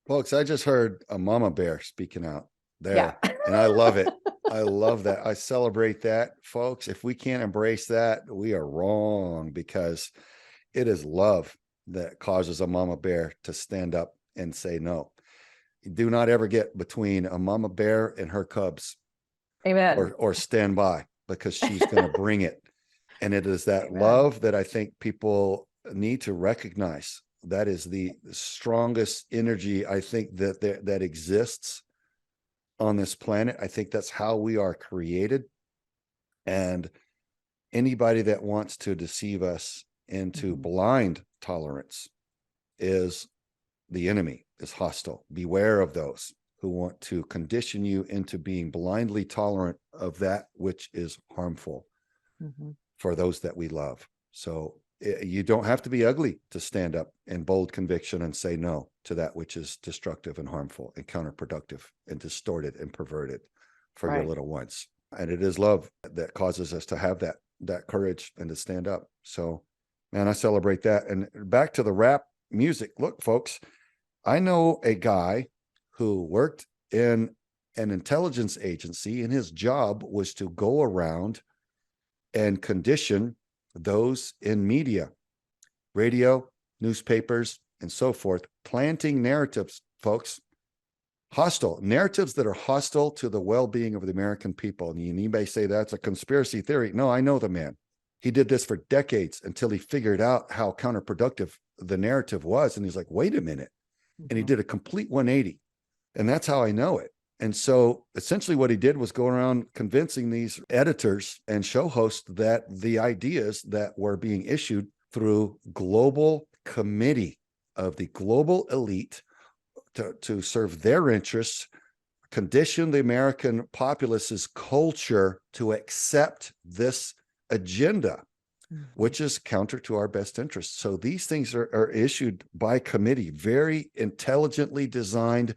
Folks, I just heard a mama bear speaking out there, Yeah. and I love it. I love that. I celebrate that, folks. If we can't embrace that, we are wrong because it is love. that causes a mama bear to stand up and say no. Do not ever get between a mama bear and her cubs. Amen. Or stand by, because she's going to bring it. And it is that Amen. love that I think people need to recognize. That is the strongest energy I think that exists on this planet. I think that's how we are created. And anybody that wants to deceive us into blind tolerance is the enemy, is hostile. Beware of those who want to condition you into being blindly tolerant of that which is harmful for those that we love. So you don't have to be ugly to stand up in bold conviction and say no to that which is destructive and harmful and counterproductive and distorted and perverted for your little ones. And it is love that causes us to have that courage and to stand up. So, man, I celebrate that. And back to the rap music. Look, folks, I know a guy who worked in an intelligence agency, and his job was to go around and condition those in media, radio, newspapers, and so forth, planting narratives, folks, hostile narratives that are hostile to the well-being of the American people. And you may say that's a conspiracy theory. No, I know the man. He did this for decades until he figured out how counterproductive the narrative was. And he's like, wait a minute. And he did a complete 180. And that's how I know it. And so essentially what he did was go around convincing these editors and show hosts that the ideas that were being issued through global committee of the global elite to serve their interests, condition the American populace's culture to accept this agenda, which is counter to our best interests. So these things are issued by committee, very intelligently designed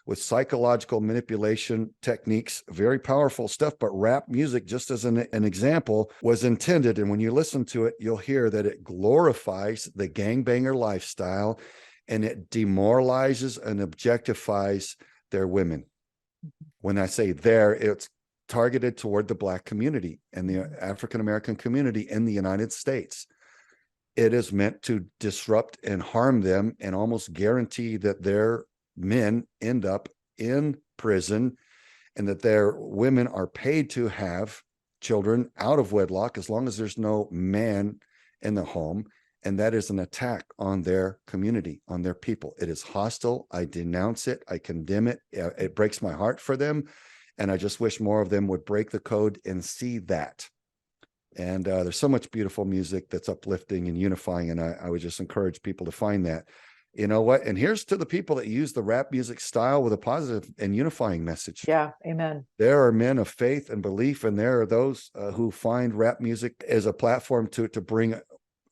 with psychological manipulation techniques, very powerful stuff. But rap music, just as an example, was intended. And when you listen to it, you'll hear that it glorifies the gangbanger lifestyle, and it demoralizes and objectifies their women. When I say there, it's targeted toward the Black community and the African-American community in the United States. It is meant to disrupt and harm them and almost guarantee that their men end up in prison, and that their women are paid to have children out of wedlock as long as there's no man in the home. And that is an attack on their community, on their people. It is hostile. I denounce it. I condemn it. It breaks my heart for them. And I just wish more of them would break the code and see that. And there's so much beautiful music that's uplifting and unifying. And I would just encourage people to find that. You know what? And here's to the people that use the rap music style with a positive and unifying message. Yeah. Amen. There are men of faith and belief, and there are those who find rap music as a platform to bring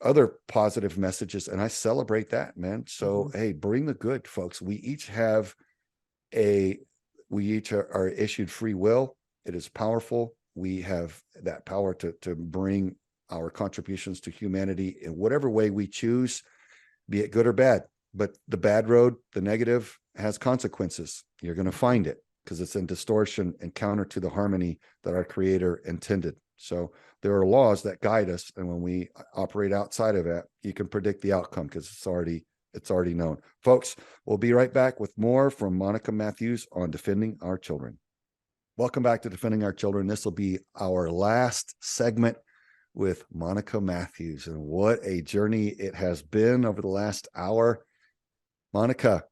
other positive messages. And I celebrate that, man. So, hey, bring the good, folks. We each are issued free will. It is powerful. We have that power to bring our contributions to humanity in whatever way we choose, be it good or bad. But the bad road, the negative, has consequences. You're going to find it because it's in distortion and counter to the harmony that our Creator intended. So there are laws that guide us, and when we operate outside of that, you can predict the outcome because it's already known. Folks, we'll be right back with more from Monica Matthews on Defending Our Children. Welcome back to Defending Our Children. This will be our last segment with Monica Matthews, and what a journey it has been over the last hour. Monica,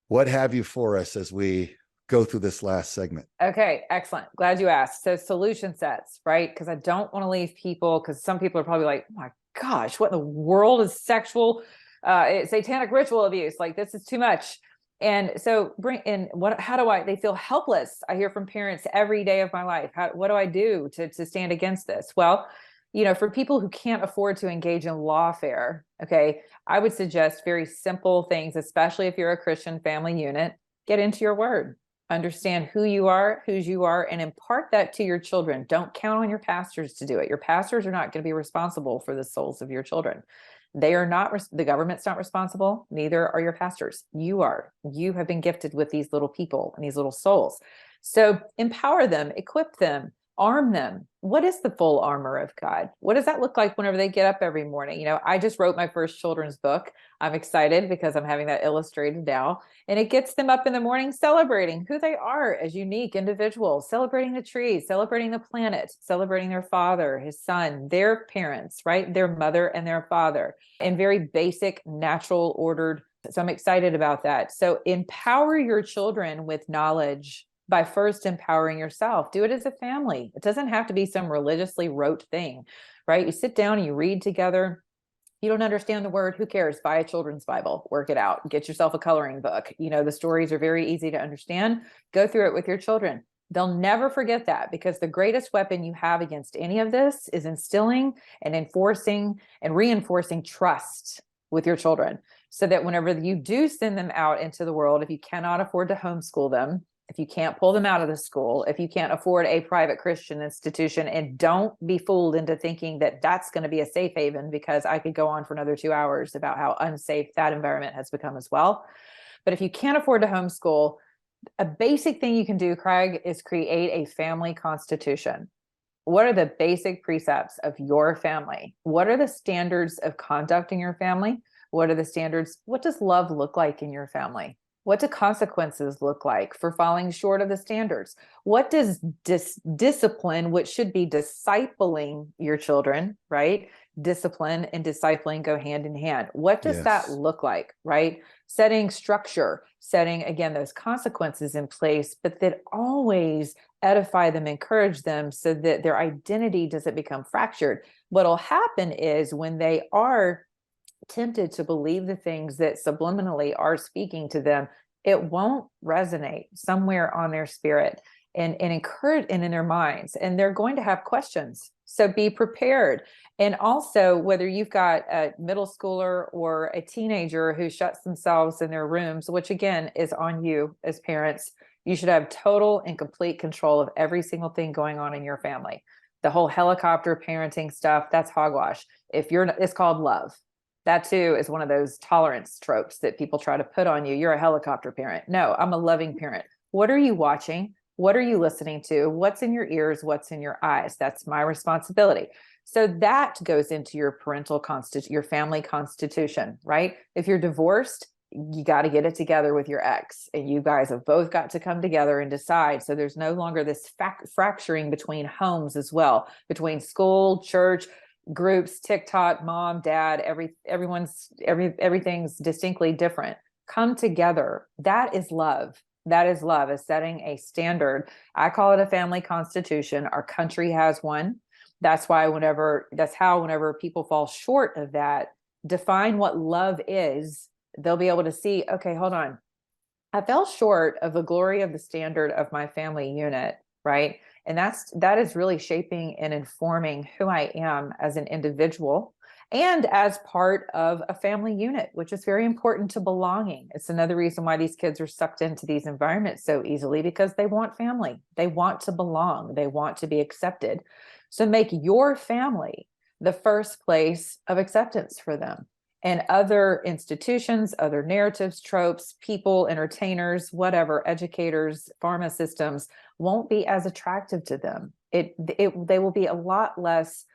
what have you for us as we go through this last segment? Okay, excellent. Glad you asked. So solution sets, right? Because I don't want to leave people, because some people are probably like, oh my gosh, what in the world is sexual, satanic ritual abuse? Like, this is too much. And so they feel helpless. I hear from parents every day of my life. What do I do to stand against this? Well, for people who can't afford to engage in lawfare, okay, I would suggest very simple things, especially if you're a Christian family unit. Get into your word, understand who you are, whose you are, and impart that to your children. Don't count on your pastors to do it. Your pastors are not going to be responsible for the souls of your children. They are not, the government's not responsible. Neither are your pastors. You are. You have been gifted with these little people and these little souls. So empower them, equip them, Arm them. What is the full armor of God? What does that look like whenever they get up every morning? You know, I just wrote my first children's book. I'm excited because I'm having that illustrated now, and it gets them up in the morning celebrating who they are as unique individuals, celebrating the trees, celebrating the planet, celebrating their father, his son, their parents, right? Their mother and their father, in very basic, natural, ordered. So I'm excited about that. So empower your children with knowledge by first empowering yourself. Do it as a family. It doesn't have to be some religiously rote thing, right? You sit down and you read together. You don't understand the word, who cares? Buy a children's Bible, work it out, get yourself a coloring book. You know, the stories are very easy to understand. Go through it with your children. They'll never forget that, because the greatest weapon you have against any of this is instilling and enforcing and reinforcing trust with your children, so that whenever you do send them out into the world, if you cannot afford to homeschool them, if you can't pull them out of the school, if you can't afford a private Christian institution, and don't be fooled into thinking that that's going to be a safe haven, because I could go on for another 2 hours about how unsafe that environment has become as well. But if you can't afford to homeschool, a basic thing you can do, Craig, is create a family constitution. What are the basic precepts of your family? What are the standards of conduct in your family? What are the standards? What does love look like in your family? What do consequences look like for falling short of the standards? What does discipline, which should be discipling your children, right? Discipline and discipling go hand in hand. What does that look like, right? Setting structure, setting, again, those consequences in place, but that always edify them, encourage them, so that their identity doesn't become fractured. What'll happen is, when they are tempted to believe the things that subliminally are speaking to them, it won't resonate somewhere on their spirit and encourage, and in their minds, and they're going to have questions. So be prepared. And also, whether you've got a middle schooler or a teenager who shuts themselves in their rooms, which again is on you as parents, you should have total and complete control of every single thing going on in your family. The whole helicopter parenting stuff, that's hogwash. It's called love. That too is one of those tolerance tropes that people try to put on you. You're a helicopter parent. No, I'm a loving parent. What are you watching? What are you listening to? What's in your ears? What's in your eyes? That's my responsibility. So that goes into your your family constitution, right? If you're divorced, you got to get it together with your ex, and you guys have both got to come together and decide. So there's no longer this fracturing between homes as well, between school, church, groups, TikTok, mom, dad, everything's distinctly different. Come together. That is love. That is love, is setting a standard. I call it a family constitution. Our country has one. That's how whenever people fall short of that, define what love is, they'll be able to see, okay, hold on. I fell short of the glory of the standard of my family unit, right? And that is really shaping and informing who I am as an individual and as part of a family unit, which is very important to belonging. It's another reason why these kids are sucked into these environments so easily, because they want family. They want to belong. They want to be accepted. So make your family the first place of acceptance for them. And other institutions, other narratives, tropes, people, entertainers, whatever, educators, pharma systems won't be as attractive to them. They will be a lot less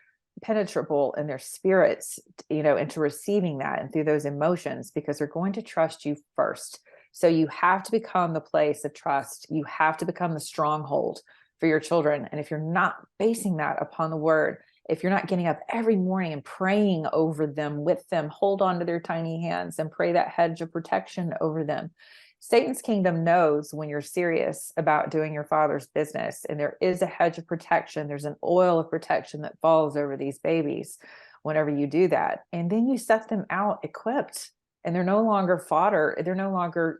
penetrable in their spirits, into receiving that and through those emotions, because they're going to trust you first. So you have to become the place of trust. You have to become the stronghold for your children. And if you're not basing that upon the word, if you're not getting up every morning and praying over them, with them, hold on to their tiny hands and pray that hedge of protection over them. Satan's kingdom knows when you're serious about doing your Father's business, and there is a hedge of protection. There's an oil of protection that falls over these babies whenever you do that. And then you set them out equipped, and they're no longer fodder. They're no longer,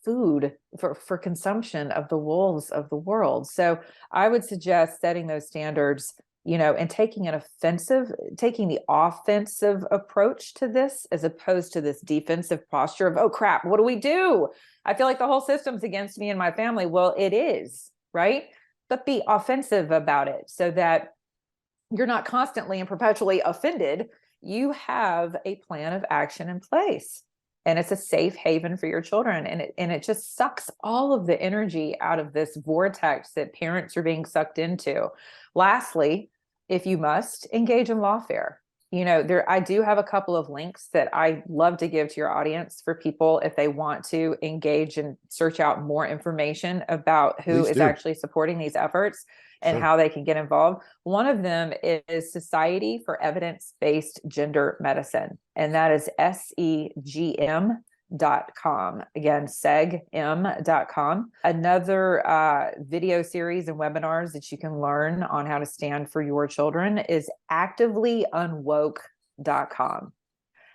food for consumption of the wolves of the world. So I would suggest setting those standards, and taking the offensive approach to this, as opposed to this defensive posture of, oh crap, what do we do? I feel like the whole system's against me and my family. Well, it is, right? But be offensive about it, so that you're not constantly and perpetually offended. You have a plan of action in place. and it's a safe haven for your children. And it just sucks all of the energy out of this vortex that parents are being sucked into. Lastly, if you must, engage in lawfare. I do have a couple of links that I love to give to your audience for people if they want to engage and search out more information about who is actually supporting these efforts and how they can get involved. One of them is Society for Evidence-Based Gender Medicine, and that is SEGM.com. Again, segm.com. Another video series and webinars that you can learn on how to stand for your children is activelyunwoke.com.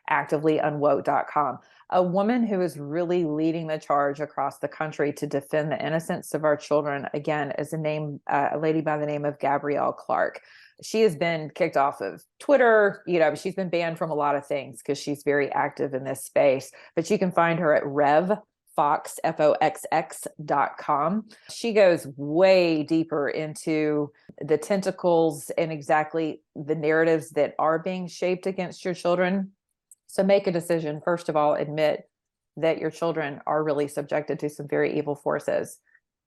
activelyunwoke.com. A woman who is really leading the charge across the country to defend the innocence of our children, again, is a lady by the name of Gabrielle Clark. She has been kicked off of Twitter. She's been banned from a lot of things because she's very active in this space, but you can find her at FoxX.com. She goes way deeper into the tentacles and exactly the narratives that are being shaped against your children. So make a decision. First of all, admit that your children are really subjected to some very evil forces.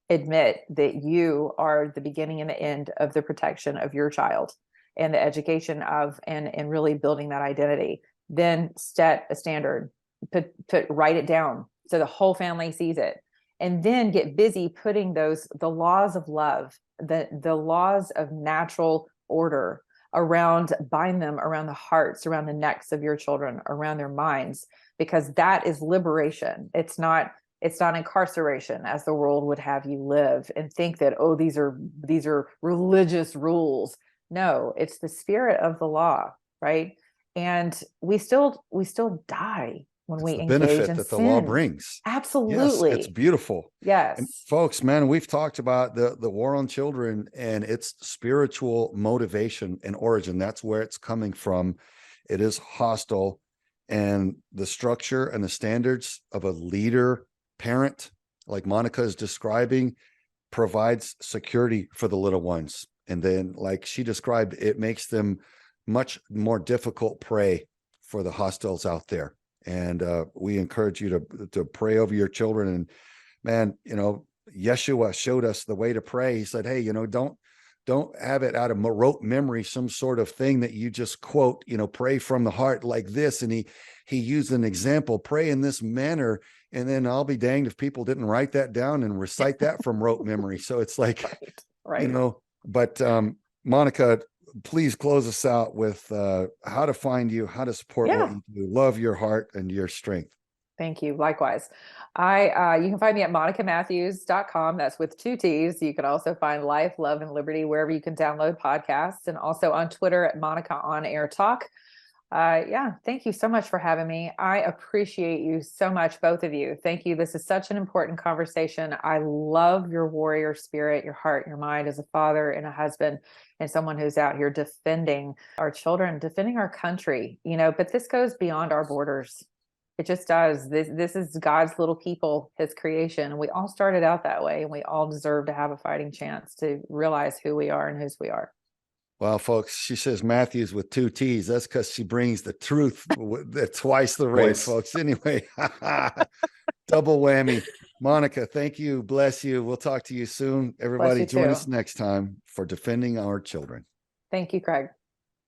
Admit that you are the beginning and the end of the protection of your child and the education of and really building that identity. Then set a standard, write it down so the whole family sees it. And then get busy putting the laws of love, the laws of natural order bind them around the hearts, around the necks of your children, around their minds, because that is liberation. It's not incarceration as the world would have you live and think that, oh, these are religious rules. No, it's the spirit of the law, right? And we still die when we engage in sin. Benefit that the law brings. Absolutely. Yes, it's beautiful. Yes. And folks, man, we've talked about the war on children and its spiritual motivation and origin. That's where it's coming from. It is hostile. And the structure and the standards of a leader parent, like Monica is describing, provides security for the little ones. And then, like she described, it makes them much more difficult prey for the hostiles out there. And we encourage you to pray over your children. And man, Yeshua showed us the way to pray. He said, hey, don't have it out of rote memory, some sort of thing that you just quote, pray from the heart like this. And he used an example, pray in this manner. And then I'll be danged if people didn't write that down and recite that from rote memory. So it's like, right. But Monica, please close us out with how to find you, how to support what you do. Love your heart and your strength. Thank you. Likewise. You can find me at monicamatthews.com. That's with 2 T's. You can also find Life, Love, and Liberty wherever you can download podcasts, and also on Twitter at Monica On Air Talk. Thank you so much for having me. I appreciate you so much, both of you. Thank you. This is such an important conversation. I love your warrior spirit, your heart, your mind as a father and a husband and someone who's out here defending our children, defending our country, but this goes beyond our borders. It just does. This is God's little people, his creation. And we all started out that way, and we all deserve to have a fighting chance to realize who we are and whose we are. Well, folks, she says Matthews with 2 T's. That's because she brings the truth twice the rate, folks. Anyway, double whammy. Monica, thank you. Bless you. We'll talk to you soon. Everybody, join us next time for Defending Our Children. Thank you, Craig.